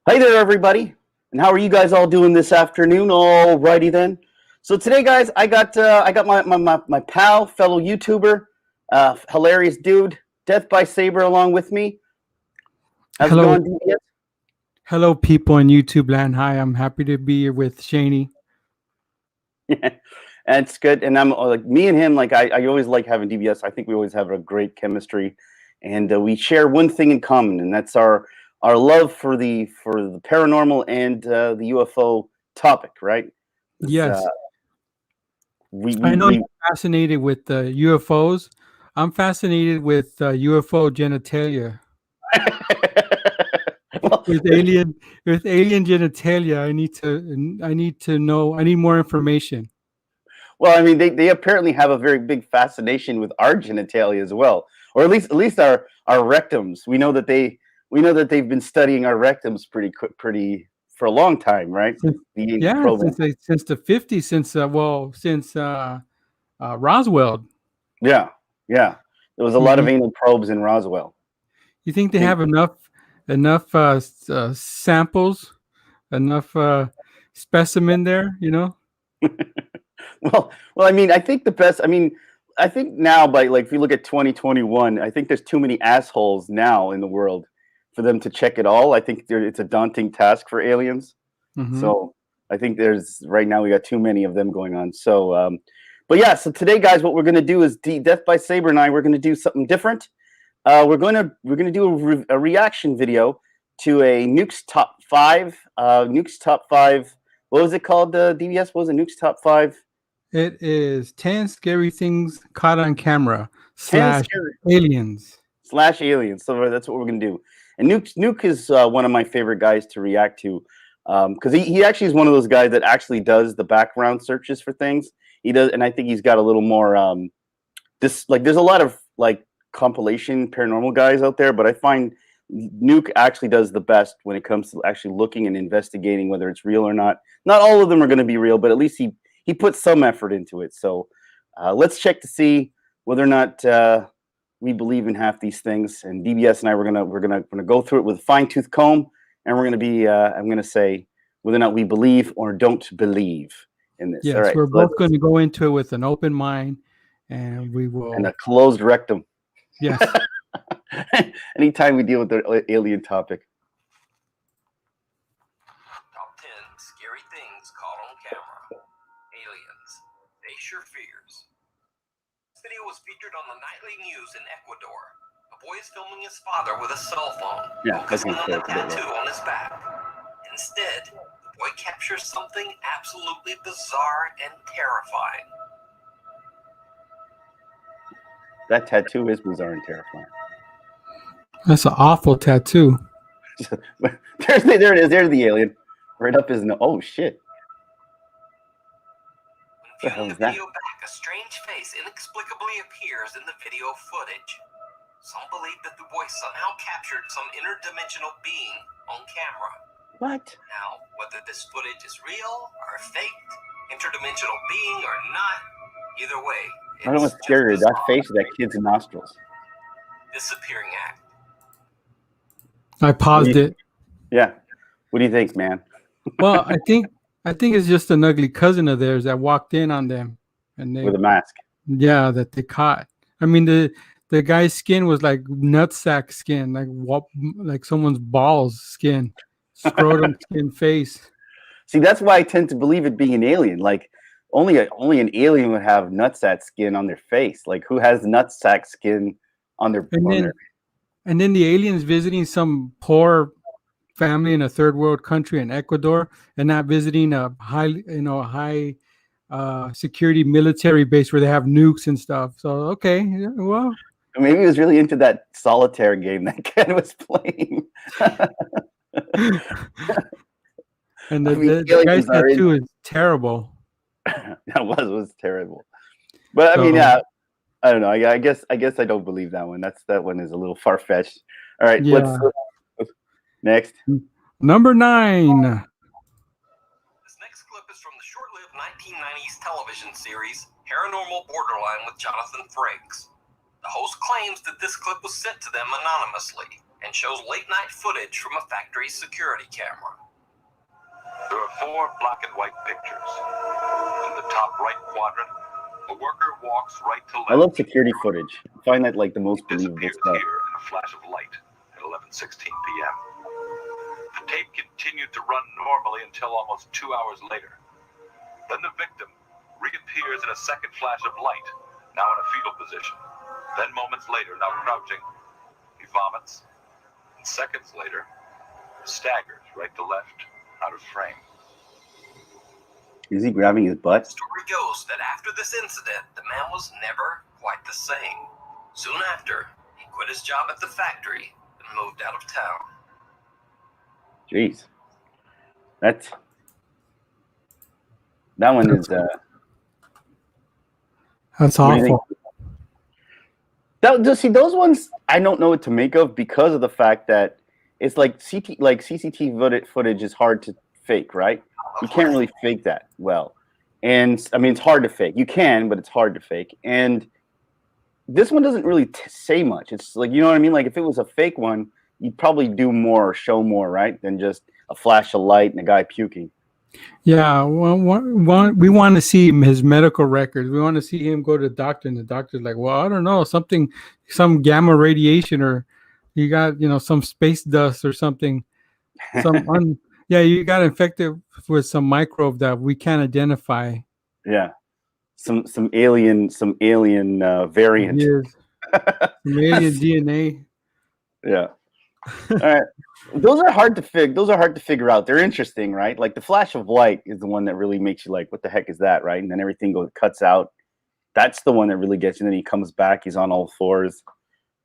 Hi there, everybody, and how are you guys all doing this afternoon? Alrighty then. So today, guys, I got my pal, fellow YouTuber, hilarious dude, Death by Saber, along with me. How's it Hello, going, DBS? hello, people in YouTube land. Hi, I'm happy to be here with Shanie. And it's good. And I'm like me and him. Like I always like having DBS. I think we always have a great chemistry, and we share one thing in common, and that's our love for the paranormal and the UFO topic. Right? It's, Yes, we I we know you're we fascinated with UFOs. I'm fascinated with UFO genitalia. well, With alien genitalia, I need to know. I need more information. well, I mean, they apparently have a very big fascination with our genitalia as well, or at least our rectums. We know that they've been studying our rectums pretty for a long time, right? Since, The yeah, probing. since the '50s, since Roswell. Yeah, yeah. There was a You, lot of you anal probes in Roswell. you think they I think. have enough samples, enough specimen there? Well, I mean, I think the best. I mean, I think now, by like, if you look at 2021, I think there's too many assholes now in the world for them to check it all. I think it's a daunting task for aliens. Hmm. So I think there's right now we got too many of them going on. So, but yeah. So today, guys, what we're gonna do is Death by Saber and I. We're gonna do something different. We're gonna do a reaction video to a Nukes top five. Nukes top five. What was it called? DBS. What was it? Nukes top five. It is 10 scary things caught on camera Ten slash scary aliens. slash aliens. So that's what we're gonna do. And Nuke is one of my favorite guys to react to because he actually is one of those guys that actually does the background searches for things. He does, and I think he's got a little more this like there's a lot of like compilation paranormal guys out there, but I find Nuke actually does the best when it comes to actually looking and investigating whether it's real or not. Not all of them are going to be real, but at least he puts some effort into it. So let's check to see whether or not we believe in half these things. And DBS and I we're gonna go through it with a fine tooth comb, and we're gonna be I'm gonna say whether or not we believe or don't believe in this. All Yes, right, we're so let's both going to go into it with an open mind and we and a will, closed rectum. yes. Anytime we deal with the alien topic. Top 10 scary things caught on camera. Aliens. Face your fears. This video was featured on the nightly news in Ecuador. A boy is filming his father with a cell phone, Yeah, focusing on the it's a bit tattoo on his back. Instead, the boy captures something absolutely bizarre and terrifying. that tattoo is bizarre and terrifying. That's an awful tattoo. There it is. There's the alien, right up his nose. Oh shit! When What the hell viewing is the that? video back, a strange face inexplicably appears in the video footage. Some believe that the boy somehow captured some interdimensional being on camera. What? Now, whether this footage is real or faked, interdimensional being or not, either way, I don't know it's what's just scarier, that face or bizarre. that kid's nostrils. Disappearing act. I paused it. Yeah. What do you think, man? Well, I think it's just an ugly cousin of theirs that walked in on them and With a mask. that they caught. I mean, the guy's skin was like nutsack skin, like someone's balls skin, scrotum skin face. See, that's why I tend to believe it being an alien. Like, only an alien would have nutsack skin on their face. Like, who has nutsack skin on their And on then their? and then the aliens visiting some poor family in a third world country in Ecuador and not visiting a high security military base where they have nukes and stuff. So okay, yeah, well, Maybe he was really into that solitaire game that kid was playing. and I the, mean, the guy's aliens are in. tattoo is terrible. That was terrible. But I mean, So yeah, I don't know. I guess I don't believe that one. That one is a little far fetched. All right, yeah. next. Number 9. This next clip is from the short-lived 1990s television series Paranormal Borderline with Jonathan Frakes. The host claims that this clip was sent to them anonymously. and shows late-night footage from a factory security camera. There are 4 black and white pictures. In the top right quadrant, a worker walks right to left. I love security footage. I find that like the most He believable disappears stuff. here in a flash of light at 11:16 p.m. The tape continued to run normally until almost 2 hours later. Then the victim reappears in a second flash of light, now in a fetal position. Then moments later, now crouching, he vomits, and seconds later, staggers right to left, out of frame. Is he grabbing his butt? Story goes that after this incident, the man was never quite the same. Soon after, he quit his job at the factory and moved out of town. Jeez. That one is That's what do you think? awful. See, those ones I don't know what to make of because of the fact that it's like CCTV footage is hard to fake, right? You can't really fake that well. And I mean, it's hard to fake. You can, but it's hard to fake. And this one doesn't really say much. It's like, you know what I mean? Like if it was a fake one, you'd probably do more or show more, right? Than just a flash of light and a guy puking. Yeah, we want to see his medical records. We want to see him go to the doctor, and the doctor's like, "Well, I don't know, some gamma radiation, or you got some space dust or something, you got infected with some microbe that we can't identify." Yeah, some alien variant. Yes. Some alien DNA. Yeah. All right. Those are hard to figure out. They're interesting, right? Like the flash of light is the one that really makes you like, what the heck is that, right? And then everything cuts out. That's the one that really gets you. And then he comes back. He's on all fours.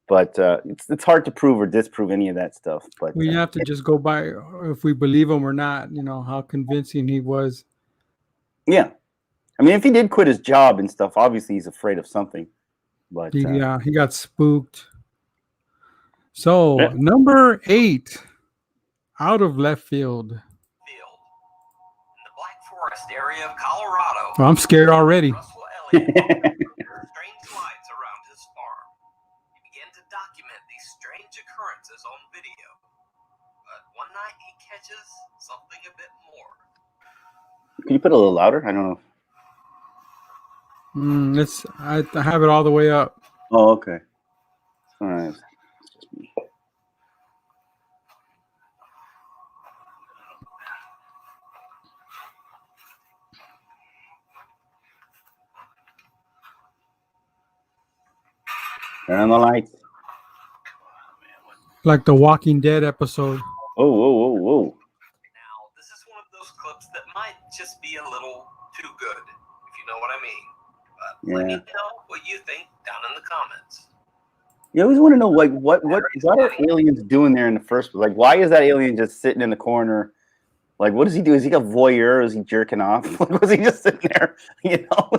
But it's hard to prove or disprove any of that stuff. But We have to just go by if we believe him or not. How convincing he was. yeah, I mean, if he did quit his job and stuff, obviously he's afraid of something. But He got spooked. So number 8, out of left field. In the Black Forest area of Colorado, I'm scared already. Russell Elliott strange lights around his farm. He began to document these strange occurrences on video. But one night he catches something a bit more. Can you put it a little louder? I don't know. I have it all the way up. Oh, okay. All right. It's just me. Turn on the lights. Like the Walking Dead episode. Oh, whoa, whoa, whoa. Now, this is one of those clips that might just be a little too good, if you know what I mean. But let me know what you think down in the comments. You always want to know, like, what are aliens doing there in the first place? Like, why is that alien just sitting in the corner? Like, what does he do? Is he a voyeur? Is he jerking off? Like, was he just sitting there,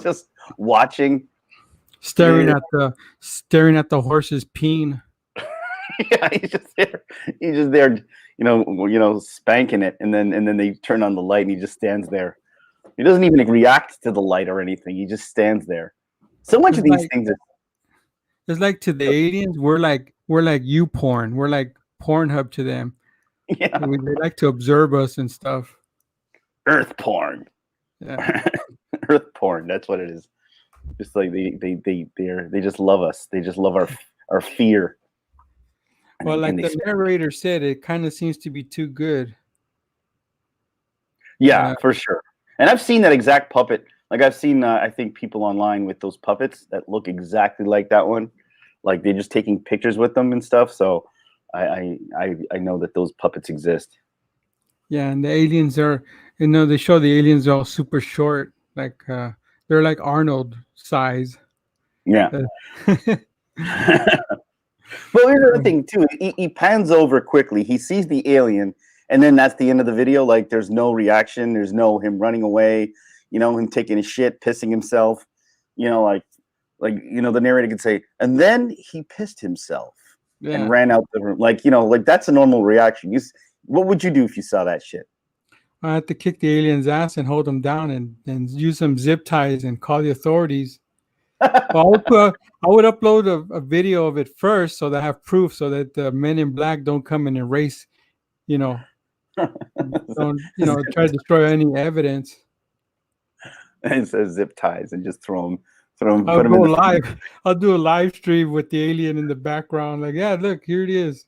just watching? Staring at the horse's peen. Yeah, he's just there, spanking it, and then they turn on the light, and he just stands there. He doesn't even react to the light or anything. He just stands there. So much of these things. It's like to the aliens, we're like YouPorn. We're like Pornhub to them. Yeah, they like to observe us and stuff. Earth porn. Yeah. Earth porn. That's what it is. Just like they just love us. They just love our fear. Well, like the narrator said, it kind of seems to be too good. Yeah, for sure. And I've seen that exact puppet. Like I've seen, I think people online with those puppets that look exactly like that one. Like they're just taking pictures with them and stuff. So I know that those puppets exist. Yeah, and the aliens are, they show the aliens are all super short, like they're like Arnold size. Yeah. Well, here's the other thing too. He pans over quickly. He sees the alien, and then that's the end of the video. Like there's no reaction. There's no him running away. Him taking a shit, pissing himself. The narrator could say, and then he pissed himself and ran out the room. Like that's a normal reaction. What would you do if you saw that shit? I have to kick the alien's ass and hold him down and use some zip ties and call the authorities. I would upload a video of it first so that I have proof, so that the men in black don't come and erase, you know, don't try to destroy any evidence. It says zip ties and just put I'll them go in the live. I'll do a live stream with the alien in the background. Like, yeah, look, here it is.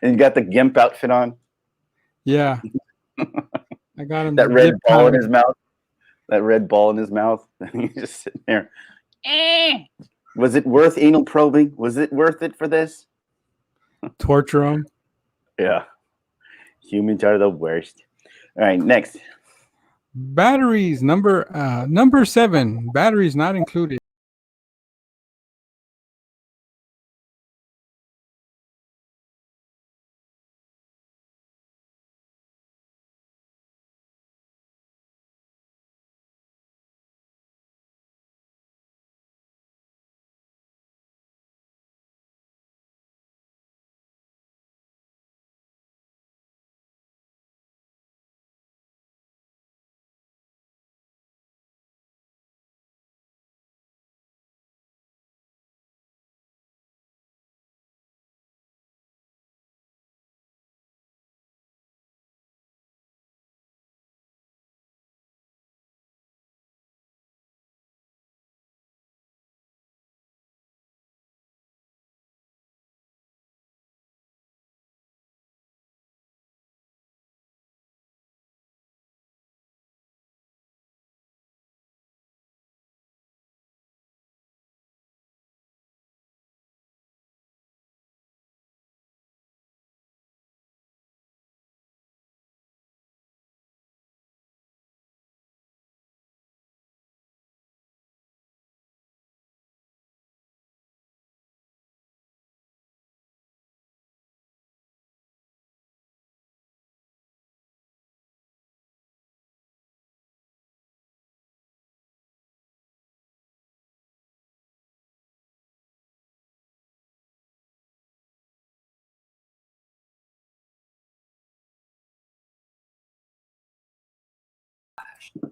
and you got the gimp outfit on. Yeah, I got him. That red zip ball in tied. his mouth. That red ball in his mouth. He's just sitting there. Was it worth anal probing? Was it worth it for this? Torture him. Yeah. Humans are the worst. All right, next. Batteries number 7. Batteries not included.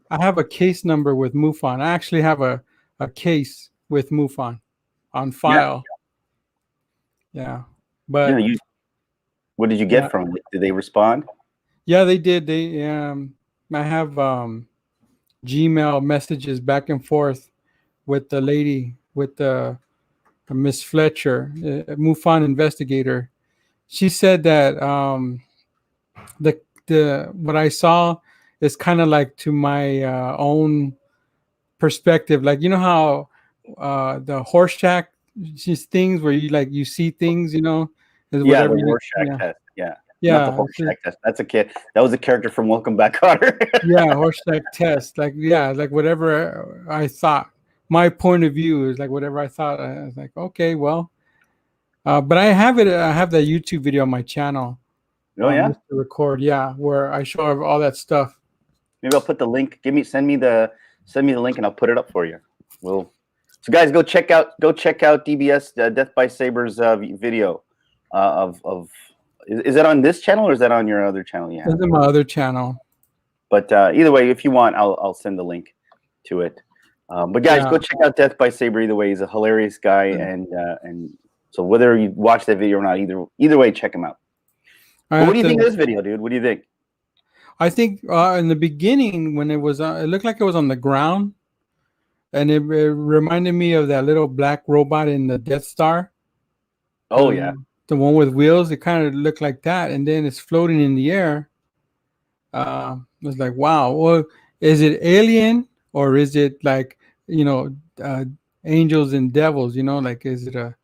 I have a case number with MUFON. I actually have a case with MUFON on file. Yeah. But Yeah, what did you yeah, get from it? Did they respond? yeah, they did. I have Gmail messages back and forth with the lady, with the Miss Fletcher, MUFON investigator. She said that the what I saw is kind of like to my own perspective. Like, you know how the Horseshack, these things where you see things, is Yeah, the whatever. Rorschach Yeah, test. Yeah. Not the yeah, Horseshack test. That's a kid. That was a character from Welcome Back, Cotter. yeah, Horseshack test. Like, yeah, like whatever I thought. My point of view is like whatever I thought. I was like, okay, well, but I have it. I have that YouTube video on my channel. Oh yeah. Just to record, yeah, where I show all that stuff. Maybe I'll put the link. Send me the link and I'll put it up for you. So guys, go check out DBS Death by Saber's video of is that on this channel or is that on your other channel? Yeah. This is my other channel. But either way, if you want, I'll send the link to it. But guys, go check out Death by Saber. Either way, he's a hilarious guy, and so whether you watch that video or not, either way, check him out. What do you think of this video, dude? What do you think? I think in the beginning when it looked like it was on the ground, and it reminded me of that little black robot in the Death Star. Oh yeah, the one with wheels. It kind of looked like that, and then it's floating in the air. It was like, wow. Well, is it alien or is it like angels and devils? Like, is it a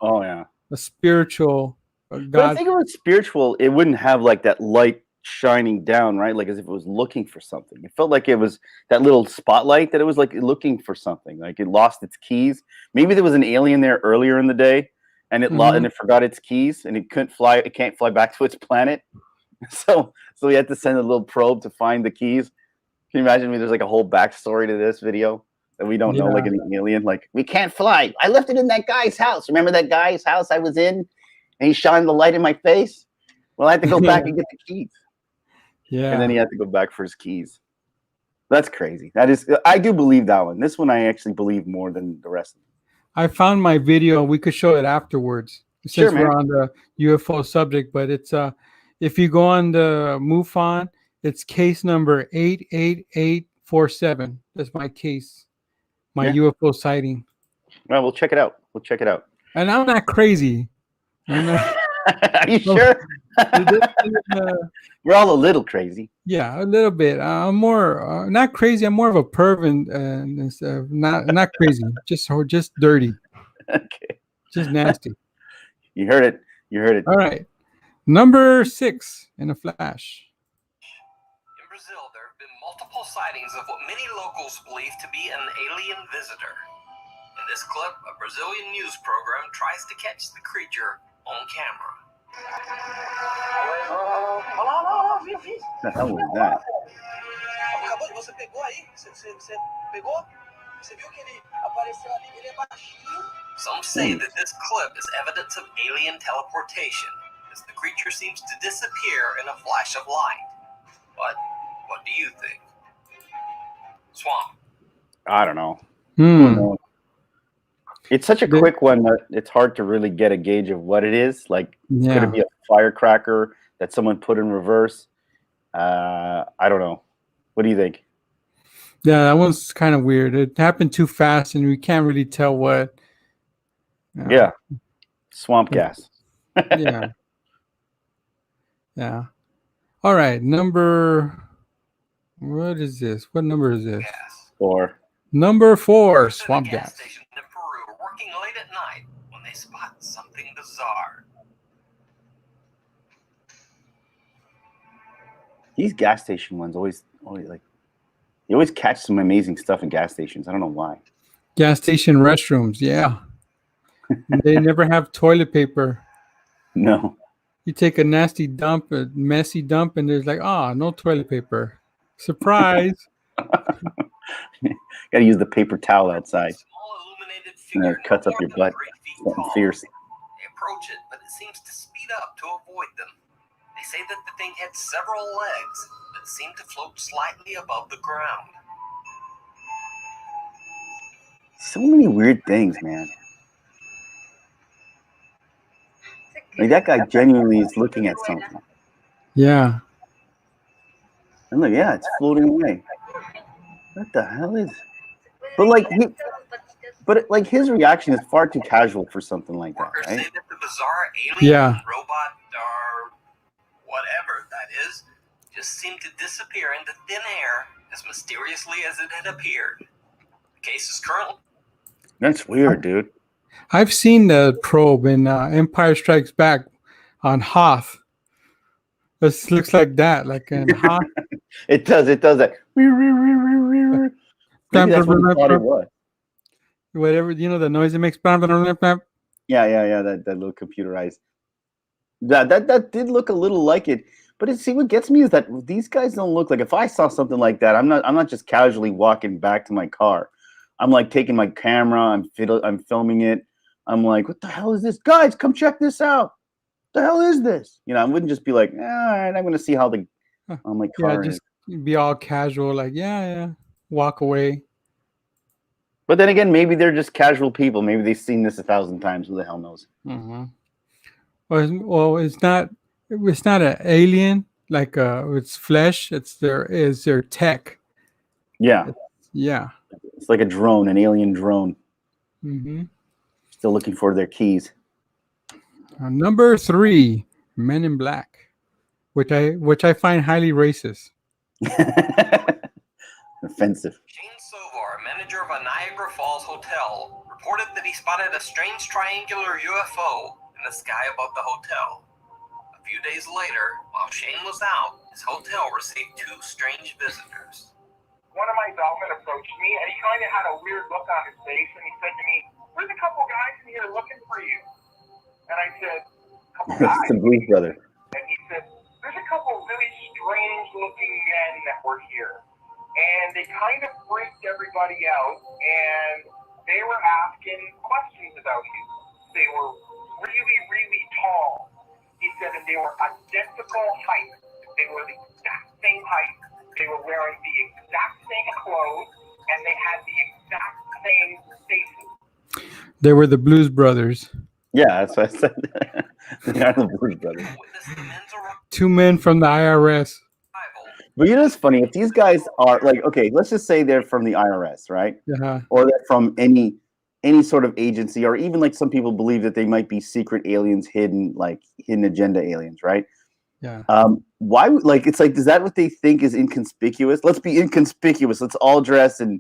spiritual God? But I think if it was spiritual, it wouldn't have like that light shining down, right? Like as if it was looking for something. It felt like it was that little spotlight that it was like looking for something. Like it lost its keys. Maybe there was an alien there earlier in the day, and it forgot its keys, and it couldn't fly. It can't fly back to its planet. So we had to send a little probe to find the keys. Can you imagine me? There's like a whole backstory to this video that we don't know, like an alien. Like, we can't fly. I left it in that guy's house. Remember that guy's house I was in? And he shined the light in my face? Well, I had to go back and get the keys. Yeah. And then he had to go back for his keys. That's crazy. That is, I do believe that one. This one I actually believe more than the rest. I found my video. We could show it afterwards Sure, since we're man. on the UFO subject. But it's if you go on the MUFON, it's case number 88847. That's my case, my Yeah. UFO sighting. Well, we'll check it out. We'll check it out. And I'm not crazy. I'm not. Are you sure? We're all a little crazy. Yeah, a little bit. I'm more not crazy. I'm more of a perv and not crazy. Just dirty. Okay. Just nasty. You heard it. You heard it. All right. Number 6 in a flash. In Brazil, there have been multiple sightings of what many locals believe to be an alien visitor. In this clip, a Brazilian news program tries to catch the creature on camera. The hell was that? Acabou de você pegou aí? Você pegou? Você viu que ele apareceu ali? Ele é baixinho. Some say that this clip is evidence of alien teleportation, as the creature seems to disappear in a flash of light. But what do you think? Swamp. I don't know. Who knows? It's such a The- quick one that it's hard to really get a gauge of what it is. Like, could Yeah. it be a firecracker that someone put in reverse? I don't know. What do you think? Yeah, that one's kind of weird. It happened too fast, and we can't really tell what. Yeah. Swamp gas. Yeah. Yeah. All right. What is this? What number is this? Gas. Or Number 4, Workers at a swamp gas gas. station in Peru are working late at night when they spot something bizarre. these gas station ones always like you always catch some amazing stuff in gas stations. I don't know why. Gas station restrooms. Yeah. They never have toilet paper. No. You take a nasty dump, a messy dump, and there's like, no toilet paper. Surprise. Gotta use the paper towel outside. Small illuminated And figure it cuts no up more your than butt. 3 feet Something tall. fierce. They approach it, but it seems to speed up to avoid them. They say that the thing had several legs that seem to float slightly above the ground. So many weird things, man. Like that guy genuinely is looking at something. Yeah. And look, yeah, it's floating away. What the hell is? But like his reaction is far too casual for something like that, Workers right? say that the bizarre alien, Yeah. robot, or whatever that is, just seemed to disappear into thin air as mysteriously as it had appeared. The case is currently That's weird, dude. I've seen the probe in Empire Strikes Back on Hoth. This looks like that, like in Hoth. It does that. Maybe that's what he thought it was. Whatever, the noise it makes. Yeah, that little computerized. That did look a little like it. But see, what gets me is that these guys don't look like. If I saw something like that, I'm not just casually walking back to my car. I'm like taking my camera. I'm filming it. I'm like, what the hell is this? Guys, come check this out. The hell is this? I wouldn't just be like, all right, I'm going to see how on my car is. Just be all casual, like, walk away. But then again, maybe they're just casual people. Maybe they've seen this 1,000 times. Who the hell knows? Mm-hmm. Well, it's not an alien, like it's flesh. It's their tech. Yeah. Yeah. It's like a drone, an alien drone. Mm-hmm. Still looking for their keys. Number 3, Men in Black, which I find highly racist. Offensive. Shane Sovar, manager of a Niagara Falls hotel, reported that he spotted a strange triangular UFO in the sky above the hotel. A few days later, while Shane was out, his hotel received 2 strange visitors. One of my bellmen approached me, and he kind of had a weird look on his face, and he said to me, "There's a couple guys in here looking for you." And I said, "Couple guys?" It's the Blues Brother. And he said, "There's a couple really strange-looking men that were here." And they kind of freaked everybody out, and they were asking questions about you. They were really, really tall. He said, and they were identical height. They were the exact same height. They were wearing the exact same clothes, and they had the exact same faces. They were the Blues Brothers. Yeah, that's what I said. They are the Blues Brothers. Witness the men's arrival. 2 men from the IRS. But you know what's funny? If these guys are like, okay, let's just say they're from the IRS, right? Uh-huh. Or they're from any sort of agency, or even like some people believe that they might be secret aliens, hidden agenda aliens, right? Yeah. Why? Like, it's like, is that what they think is inconspicuous? Let's be inconspicuous. Let's all dress in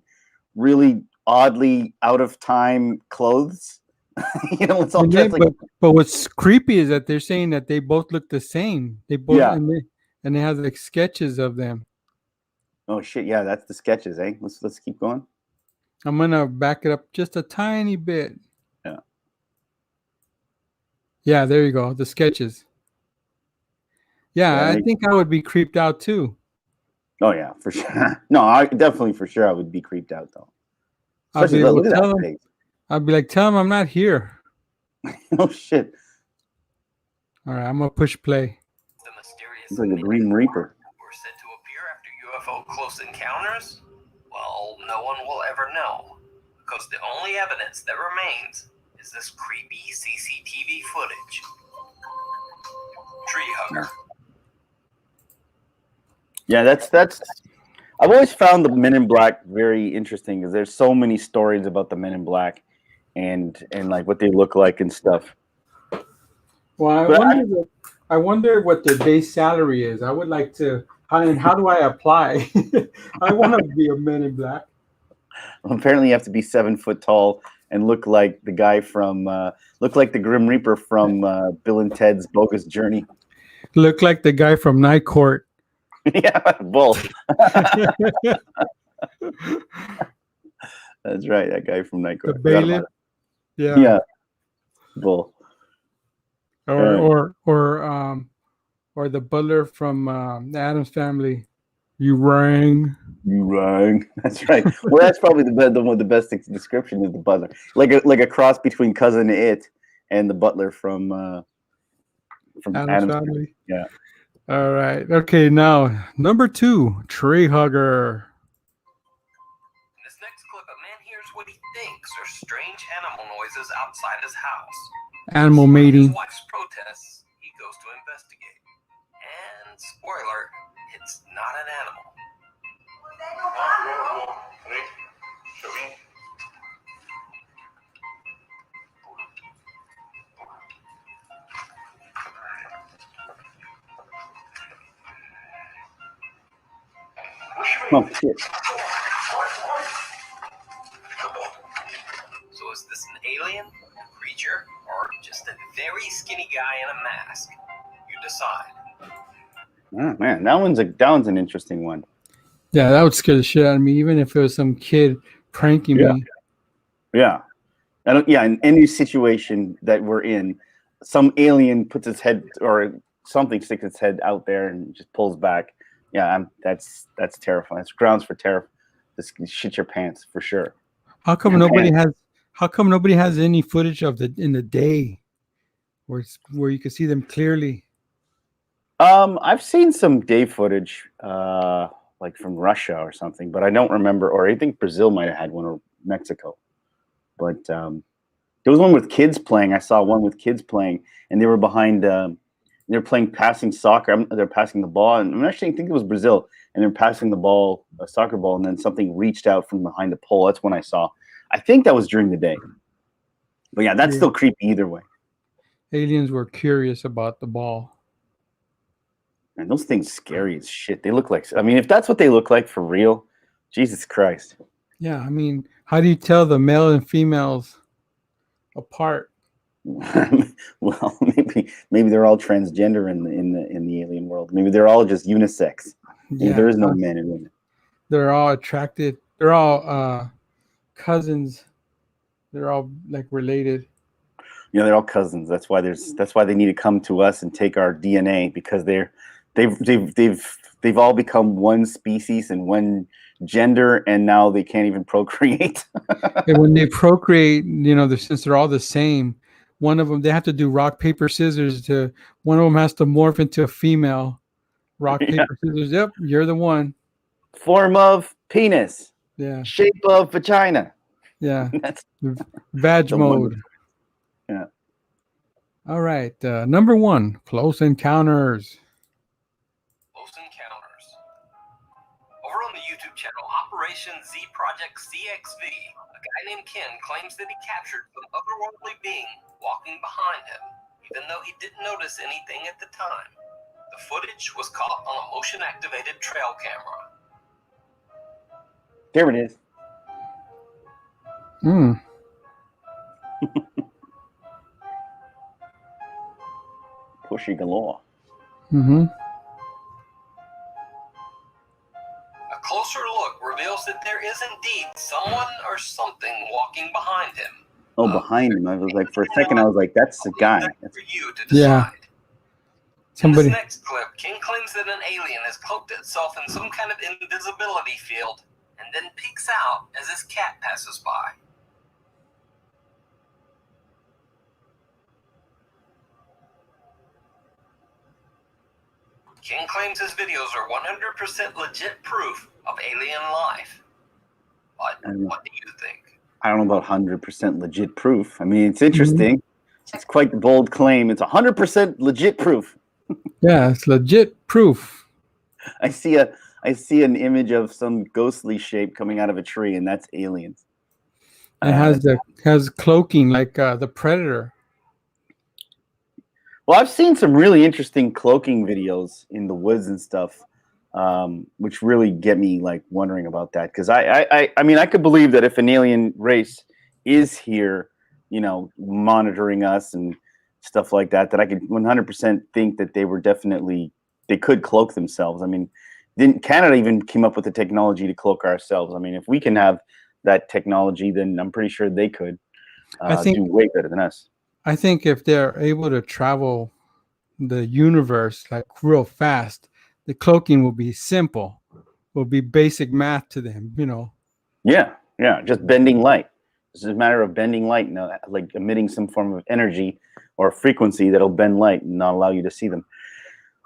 really oddly out of time clothes. You know, let's all dress like. But what's creepy is that they're saying that they both look the same. They both, Yeah. and they have like sketches of them. Oh shit! Yeah, that's the sketches, eh? Let's keep going. I'm gonna back it up just a tiny bit. Yeah. Yeah, there you go. The sketches. Yeah, I think I would be creeped out too. Oh yeah, for sure. No, I definitely for sure I would be creeped out though. I'd be, Especially look at that face. I'd be like, tell them I'm not here. Oh shit! All right, I'm gonna push play. The mysterious It's like a Green Reaper. were said to appear after UFO close encounters? Well, no one will ever know, because the only evidence that remains is this creepy CCTV footage. Tree hugger. Yeah, that's. I've always found the Men in Black very interesting because there's so many stories about the Men in Black, and like what they look like and stuff. Well, I wonder what their base salary is. I would like to. And how do I apply? I want to be a Men in Black. Well, apparently, you have to be 7 foot tall and look like the guy from look like the Grim Reaper from Bill and Ted's Bogus Journey. Look like the guy from Night Court. Yeah, Bull. That's right, that guy from Night Court. The bailiff. Yeah. Yeah. Bull. Or the butler from the Addams Family. You rang. You rang. That's right. Well, that's probably the best description is the butler, like a cross between Cousin It and the butler from Addams Family. Yeah. All right. Okay. Now, number 2, tree hugger. In this next clip, a man hears what he thinks are strange animal noises outside his house. Animal When mating. his wife's protests, he goes to investigate. And spoiler, it's not an animal. Oh shit. So is this an alien, a creature, or just a very skinny guy in a mask? You decide. Oh, man, that one's an interesting one. Yeah, that would scare the shit out of me, even if it was some kid pranking me. Yeah. In any situation that we're in, some alien puts its head or something sticks its head out there and just pulls back. Yeah, that's terrifying. It's grounds for terror. Just shit your pants for sure. How come nobody has any footage of in the day where you can see them clearly? I've seen some day footage, like from Russia or something, but I don't remember. Or I think Brazil might have had one, or Mexico. But there was one with kids playing. I saw one with kids playing, and they were behind. They're playing passing soccer. They're passing the ball, and I think it was Brazil, and they're passing the ball, a soccer ball, and then something reached out from behind the pole. That's when I saw. I think that was during the day. But yeah, that's still creepy either way. Aliens were curious about the ball. And those things scary as shit. They look like. I mean, if that's what they look like for real, Jesus Christ. Yeah, I mean, how do you tell the male and females apart? Well, maybe they're all transgender in the alien world. Maybe they're all just unisex. Maybe there is no men and women. They're all attracted. They're all cousins. They're all like related. Yeah, they're all cousins. That's why they need to come to us and take our DNA, because they've all become one species and one gender, and now they can't even procreate. And when they procreate, since they're all the same, one of them, they have to do rock, paper, scissors one of them has to morph into a female. Rock, paper, scissors. Yep, you're the one. Form of penis. Yeah. Shape of vagina. Yeah. That's Vag the mode. one. Yeah. All right. Number 1, Close Encounters. Close Encounters. Over on the YouTube channel Operation Z Project CXV, a guy named Ken claims that he captured some otherworldly being walking behind him, even though he didn't notice anything at the time. The footage was caught on a motion-activated trail camera. There it is. Mm. Pushy galore. Mm-hmm. A closer look reveals that there is indeed someone or something walking behind him. Oh, behind him. I was like, for a second, I was like, that's a guy. For you to Yeah. decide. Somebody. In this next clip, King claims that an alien has cloaked itself in some kind of invisibility field and then peeks out as his cat passes by. King claims his videos are 100% legit proof of alien life. But what do you think? I don't know about 100% legit proof. I mean, it's interesting. It's quite the bold claim. It's 100% legit proof. Yeah, it's legit proof. I see an image of some ghostly shape coming out of a tree, and that's aliens. It has cloaking like the Predator. Well, I've seen some really interesting cloaking videos in the woods and stuff, which really get me like wondering about that. Because I mean, I could believe that if an alien race is here, you know, monitoring us and stuff like that, that I could 100% think that they could cloak themselves. I mean, Canada even came up with the technology to cloak ourselves. I mean, if we can have that technology, then I'm pretty sure they could do way better than us. I think if they're able to travel the universe like real fast, the cloaking will be simple, will be basic math to them, you know. Yeah, just bending light. It's a matter of bending light, you know, like emitting some form of energy or frequency that'll bend light and not allow you to see them.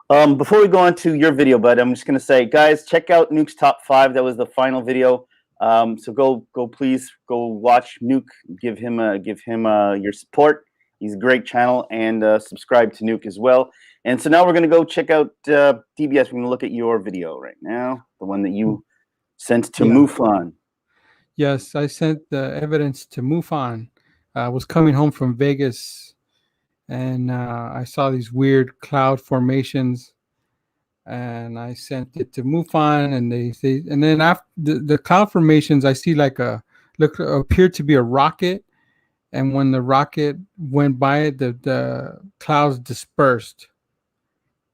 Before we go on to your video, bud, I'm just gonna say, guys, check out Nuke's top 5. That was the final video. So please go watch Nuke. Give him your support. He's a great channel, and subscribe to Nuke as well. And so now we're gonna go check out DBS. We're gonna look at your video right now, the one that you sent to MUFON. Yes, I sent the evidence to MUFON. I was coming home from Vegas, and I saw these weird cloud formations, and I sent it to MUFON, and and then after the cloud formations, I see like appeared to be a rocket, and when the rocket went by it, the clouds dispersed.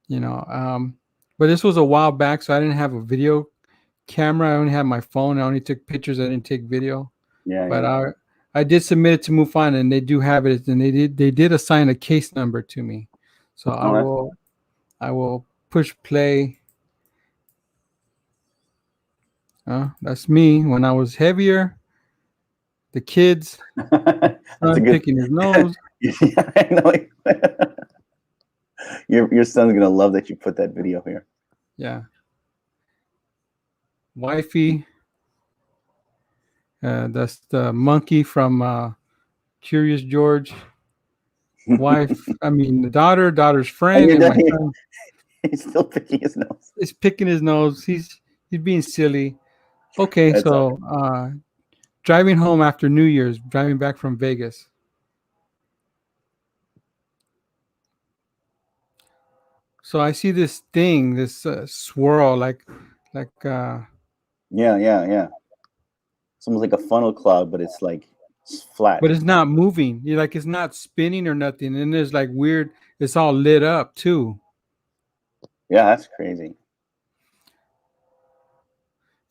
You know, but this was a while back, so I didn't have a video camera. I only had my phone. I only took pictures. I didn't take video. But I did submit it to MUFON, and they do have it, and they did assign a case number to me. So I will push play. That's me when I was heavier. The kids, son picking his nose. Yeah, I know. Your son's gonna love that you put that video here. Yeah. Wifey. That's the monkey from Curious George. Wife, I mean the daughter's friend, and my son. He's still picking his nose. He's picking his nose. He's being silly. Okay, so driving home after New Year's, driving back from Vegas. So I see this thing, this swirl, like yeah. It's almost like a funnel cloud, but it's like flat. But it's not moving. You're like, it's not spinning or nothing. And there's like weird. It's all lit up too. Yeah, that's crazy.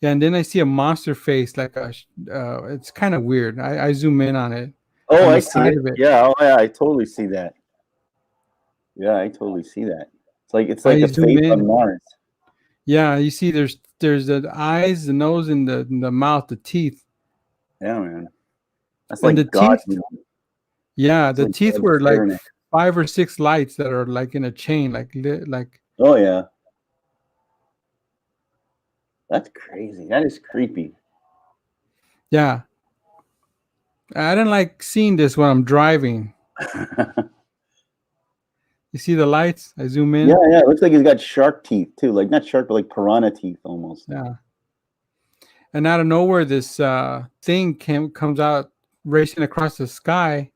Yeah, and then I see a monster face, like it's kind of weird. I zoom in on it. Oh, I see it. Yeah, I totally see that. Yeah, I totally see that. It's like a face on Mars. Yeah, you see, there's the eyes, the nose, and the mouth, the teeth. Yeah, man. That's like the God. teeth. Yeah, the teeth were like 5 or 6 lights that are like in a chain, like. Oh yeah. That's crazy. That is creepy. Yeah. I didn't like seeing this when I'm driving. You see the lights? I zoom in. Yeah, yeah. It looks like he's got shark teeth too. Like not shark, but like piranha teeth almost. Yeah. And out of nowhere, this thing comes out racing across the sky.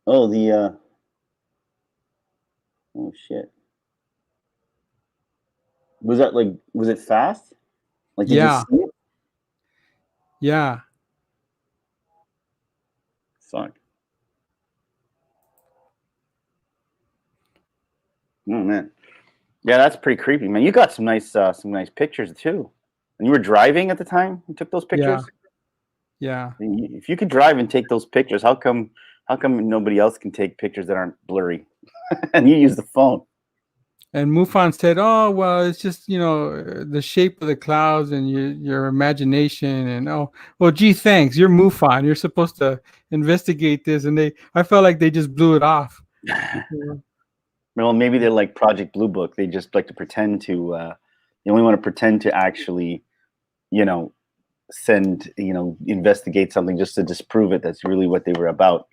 Oh, the oh shit. Was that like was it fast? Like did you Yeah. see it? Yeah. Fuck. Oh man. Yeah, that's pretty creepy, man. You got some nice pictures too. And you were driving at the time you took those Yeah. pictures? Yeah. If you could drive and take those pictures, how come nobody else can take pictures that aren't blurry? And you use the phone. And Mufan said, "Oh, well, it's just the shape of the clouds and your imagination." And well, gee, thanks. You're Mufan. You're supposed to investigate this. And I felt like they just blew it off. Well, maybe they're like Project Blue Book. They just like to pretend to. They only want to pretend to actually, send, investigate something just to disprove it. That's really what they were about.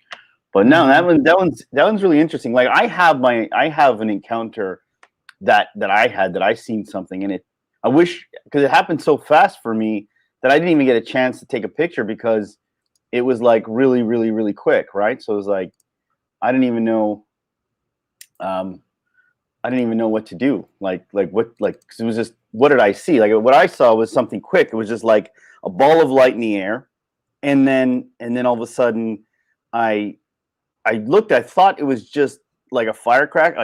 But no, that one's really interesting. Like I have an encounter that I seen something, and I wish, because it happened so fast for me that I didn't even get a chance to take a picture because it was like really, really, really quick, right? So it was like I didn't even know what to do. Like what, like, 'cause it was just, what did I see? Like what I saw was something quick. It was just like a ball of light in the air, and then all of a sudden I looked. I thought it was just like a firecracker,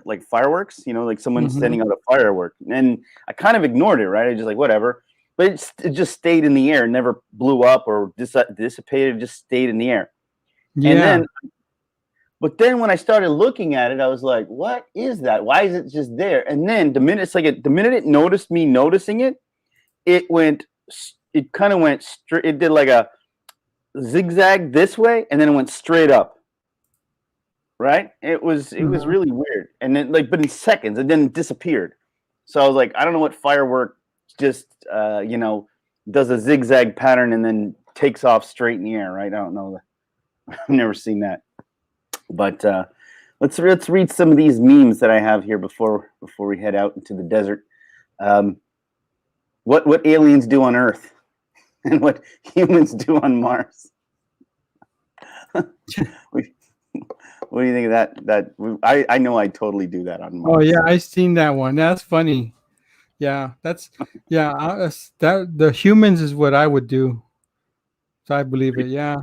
like fireworks. Like someone sending out a firework, and I kind of ignored it. Right, I just like whatever. But it just stayed in the air, never blew up or dissipated. It just stayed in the air. Yeah. But then when I started looking at it, I was like, "What is that? Why is it just there?" And then the minute it noticed me noticing it, it kind of went straight. It did like a zigzag this way, and then it went straight up. Right? It was really weird. And then but in seconds, it then disappeared. So I was like, I don't know what firework just does a zigzag pattern and then takes off straight in the air. Right? I don't know. I've never seen that. But let's read some of these memes that I have here before we head out into the desert. What aliens do on Earth, and what humans do on Mars. What do you think of that? I know I totally do that on Mars. Oh yeah, I seen that one. That's funny. Yeah, that's that the humans is what I would do. So I believe it. Yeah.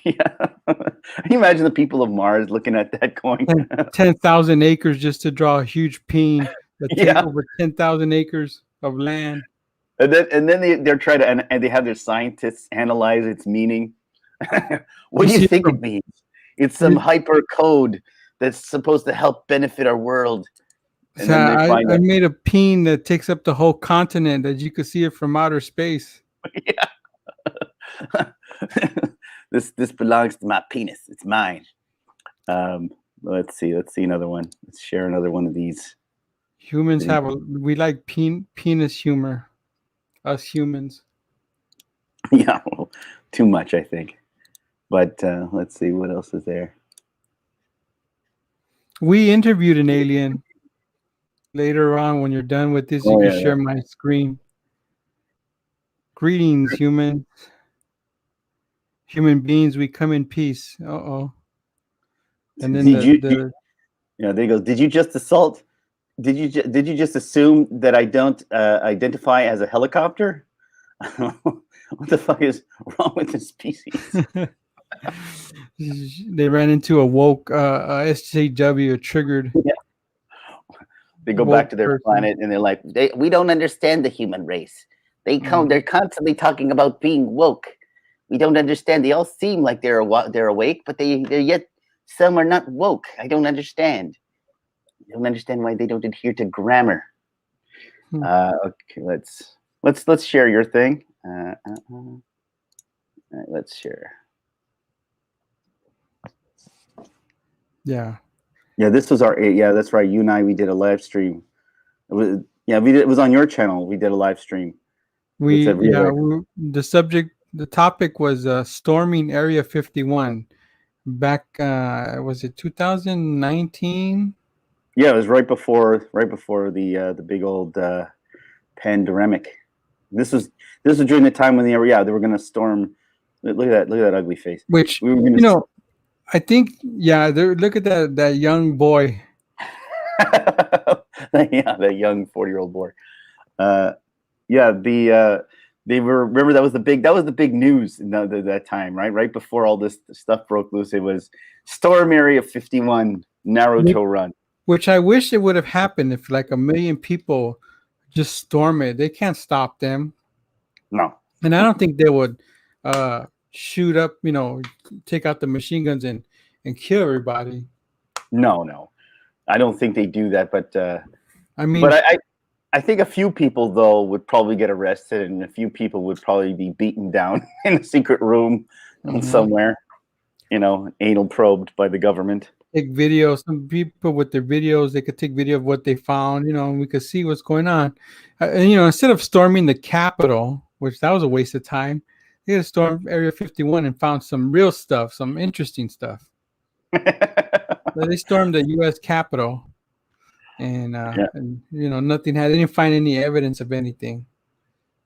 Yeah. Can you imagine the people of Mars looking at that going 10,000 acres just to draw a huge peen that take Yeah. over 10,000 acres of land. And then they're trying to, and they have their scientists analyze its meaning. What do you think it means? It's some hyper code that's supposed to help benefit our world. And So then they find I made a peen that takes up the whole continent that you could see it from outer space. Yeah. This belongs to my penis. It's mine. Let's see another one. Let's share another one of these. Humans we like penis humor. Us humans. Yeah, well, too much, I think. But let's see what else is there. We interviewed an alien. Later on, when you're done with this, you can share my screen. Greetings, humans. Human beings, we come in peace. Uh-oh. And then yeah, there you go. Did you just assault? Did you just assume that I don't identify as a helicopter? What the fuck is wrong with this species? They ran into a woke SJW triggered. Yeah. They go back to their planet and they're like, we don't understand the human race. They're constantly talking about being woke. We don't understand. They all seem like they're awake, but they're yet some are not woke. I don't understand. I don't understand why they don't adhere to grammar. Okay, let's share your thing. All right, let's share. Yeah. Yeah, this was our. Yeah, that's right. You and I, we did a live stream. It was, yeah, we did. It was on your channel. We did a live stream with a The topic was storming Area 51 back. Was it 2019? Yeah, it was right before the big old pandemic. This was during the time when they were going to storm. Look at that ugly face. Which We were gonna I think look at that young boy. yeah, that young 40-year-old boy. Yeah, they were, remember that was the big news in that time, right? Right before all this stuff broke loose, it was Storm Area 51 Naruto run. Which I wish it would have happened if like 1 million people just storm it. They can't stop them. No. And I don't think they would shoot up, take out the machine guns and kill everybody. No. I don't think they do that, but I mean, but I think a few people though would probably get arrested, and a few people would probably be beaten down in a secret room somewhere, anal probed by the government. Take videos. Some people with their videos, they could take video of what they found, and we could see what's going on. And instead of storming the Capitol, which that was a waste of time, they could storm Area 51 and found some real stuff, some interesting stuff. So they stormed the U.S. Capitol, and nothing had. They didn't find any evidence of anything.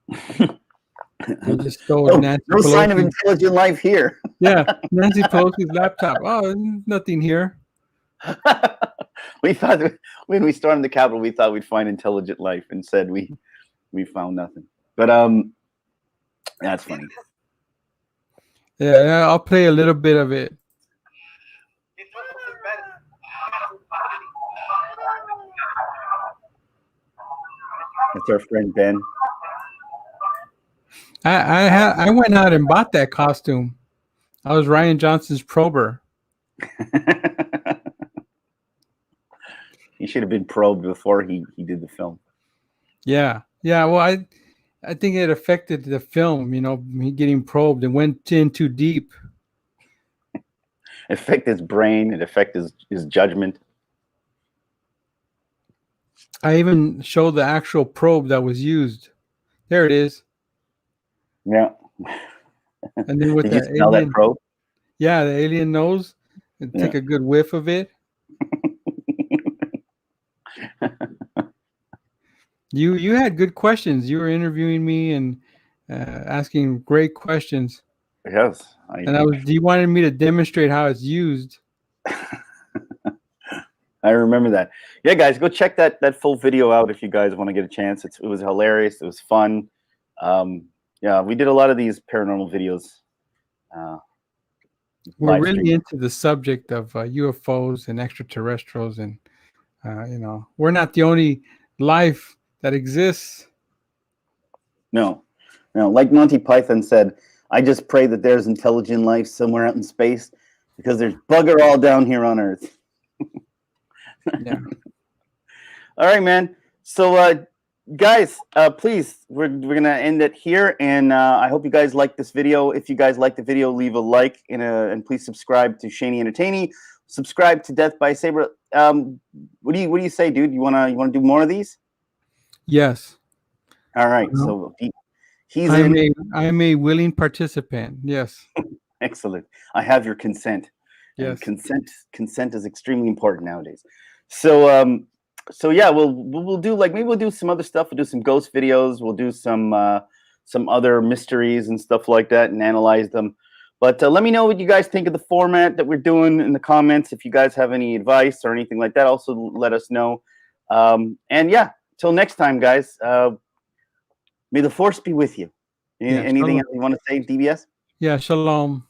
They just stole Nancy no Pelosi. Sign of intelligent life here. Yeah, Nancy Pelosi's laptop. Oh, nothing here. We thought when we stormed the Capitol, we thought we'd find intelligent life. Instead, we found nothing. But that's funny. Yeah, I'll play a little bit of it. That's our friend Ben. I went out and bought that costume. I was Ryan Johnson's prober. He should have been probed before he did the film. Yeah. Well, I think it affected the film. Me getting probed and went in too deep. It affected his brain. It affected his judgment. I even showed the actual probe that was used. There it is. Yeah. And then with Did you the smell alien, that probe? Yeah, the alien nose. And take a good whiff of it. You had good questions. You were interviewing me and asking great questions. Yes. You wanted me to demonstrate how it's used. I remember that. Yeah, guys, go check that full video out if you guys want to get a chance. It was hilarious. It was fun. Yeah, we did a lot of these paranormal videos. We're really into the subject of UFOs and extraterrestrials, and we're not the only life that exists. No. Like Monty Python said, I just pray that there's intelligent life somewhere out in space, because there's bugger all down here on Earth. Yeah. All right, man. So, guys, please, we're gonna end it here, and I hope you guys like this video. If you guys like the video, leave a like and please subscribe to Shanie Entertaining. Subscribe to Death by Saber. What do you say, dude? You wanna do more of these? Yes. All right. So I'm a willing participant. Yes. Excellent. I have your consent. Yes. And consent is extremely important nowadays. So yeah, we'll do, like, maybe we'll do some other stuff. We'll do some ghost videos. We'll do some other mysteries and stuff like that and analyze them. But let me know what you guys think of the format that we're doing in the comments. If you guys have any advice or anything like that, also let us know. And yeah, till next time, guys. May the force be with you. Anything else you want to say, DBS? Yeah, shalom.